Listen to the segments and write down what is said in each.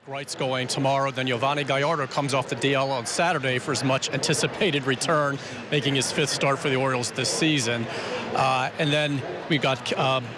Wright's going tomorrow. Then Yovani Gallardo comes off the DL on Saturday for his much anticipated return, making his 5th start for the Orioles this season. And then we've got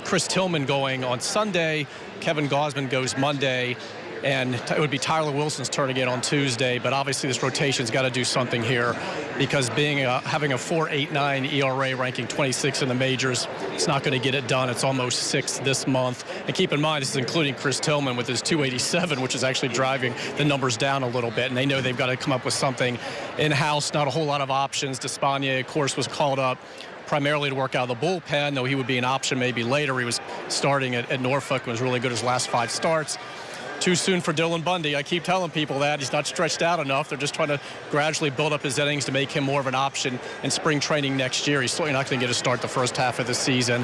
Chris Tillman going on Sunday. Kevin Gausman goes Monday. And it would be Tyler Wilson's turn again on Tuesday. But obviously this rotation's got to do something here, because having a 4.89 ERA, ranking 26 in the majors, it's not going to get it done. It's almost 6th this month. And keep in mind, this is including Chris Tillman with his 287, which is actually driving the numbers down a little bit. And they know they've got to come up with something in-house. Not a whole lot of options. Despaigne, of course, was called up primarily to work out of the bullpen, though he would be an option maybe later. He was starting at Norfolk and was really good his last 5 starts. Too soon for Dylan Bundy. I keep telling people that. He's not stretched out enough. They're just trying to gradually build up his innings to make him more of an option in spring training next year. He's certainly not going to get a start the first half of the season.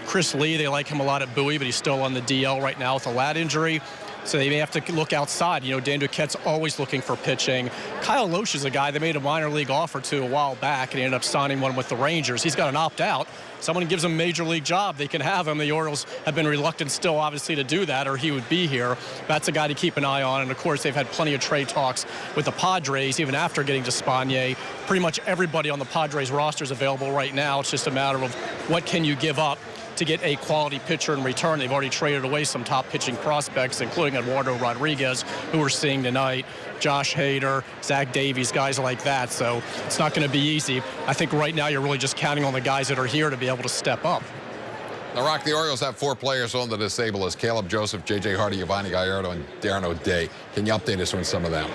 Chris Lee, they like him a lot at Bowie, but he's still on the DL right now with a lat injury. So they may have to look outside. You know, Dan Duquette's always looking for pitching. Kyle Loesch is a guy they made a minor league offer to a while back, and he ended up signing one with the Rangers. He's got an opt-out. Someone gives him a major league job, they can have him. The Orioles have been reluctant still, obviously, to do that, or he would be here. That's a guy to keep an eye on. And, of course, they've had plenty of trade talks with the Padres, even after getting Despaigne. Pretty much everybody on the Padres roster is available right now. It's just a matter of what can you give up to get a quality pitcher in return. They've already traded away some top pitching prospects, including Eduardo Rodriguez, who we're seeing tonight, Josh Hader, Zach Davies, guys like that. So it's not going to be easy. I think right now you're really just counting on the guys that are here to be able to step up. Now, Roch, the Orioles have 4 players on the disabled list: Caleb Joseph, J.J. Hardy, Yovani Gallardo, and Darren O'Day. Can you update us on some of them?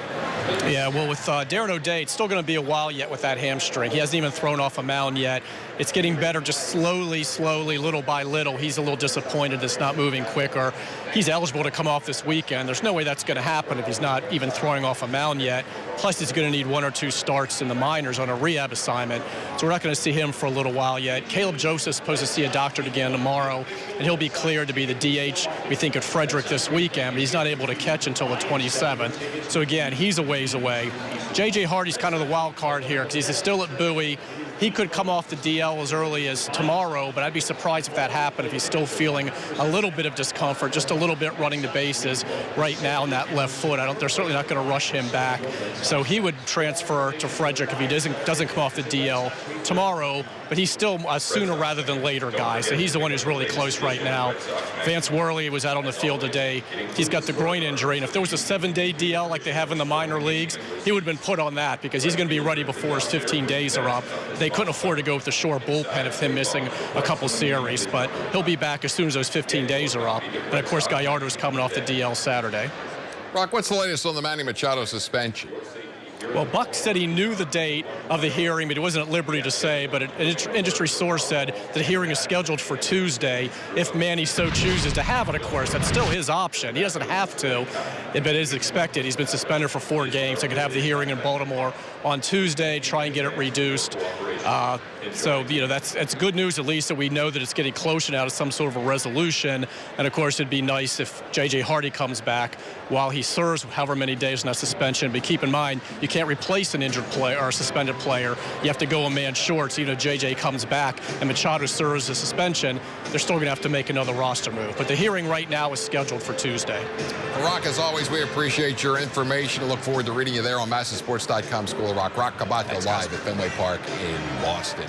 Yeah, well, with Darren O'Day, it's still going to be a while yet with that hamstring. He hasn't even thrown off a mound yet. It's getting better just slowly, little by little. He's a little disappointed it's not moving quicker. He's eligible to come off this weekend. There's no way that's going to happen if he's not even throwing off a mound yet. Plus, he's going to need 1 or 2 starts in the minors on a rehab assignment. So we're not going to see him for a little while yet. Caleb Joseph's supposed to see a doctor again tomorrow, and he'll be cleared to be the DH, we think, at Frederick this weekend. But he's not able to catch until the 27th. So, again, he's a ways away. J.J. Hardy's kind of the wild card here because he's still at Bowie. He could come off the DL as early as tomorrow, but I'd be surprised if that happened, if he's still feeling a little bit of discomfort, just a little bit running the bases right now in that left foot. They're certainly not going to rush him back. So he would transfer to Frederick if he doesn't come off the DL tomorrow, but he's still a sooner rather than later guy. So he's the one who's really close right now. Vance Worley was out on the field today. He's got the groin injury, and if there was a 7-day DL like they have in the minor leagues, he would have been put on that because he's going to be ready before his 15 days are up. They couldn't afford to go with the short bullpen of him missing a couple series, but he'll be back as soon as those 15 days are up. And, of course, Gallardo's coming off the DL Saturday. Roch, what's the latest on the Manny Machado suspension? Well, Buck said he knew the date of the hearing, but he wasn't at liberty to say. But an industry source said that the hearing is scheduled for Tuesday. If Manny so chooses to have it, of course, that's still his option. He doesn't have to, but it is expected. He's been suspended for 4 games. They could have the hearing in Baltimore on Tuesday, try and get it reduced. So, you know, that's good news, at least, that we know that it's getting closer now to some sort of a resolution. And, of course, it'd be nice if J.J. Hardy comes back while he serves however many days in that suspension. But keep in mind, you can't replace an injured player or a suspended player. You have to go a man short. So, even if J.J. comes back and Machado serves a suspension, they're still going to have to make another roster move. But the hearing right now is scheduled for Tuesday. Roch, as always, we appreciate your information. I look forward to reading you there on MASNsports.com. School of Roch. Roch Kubatko live at Fenway Park in Boston.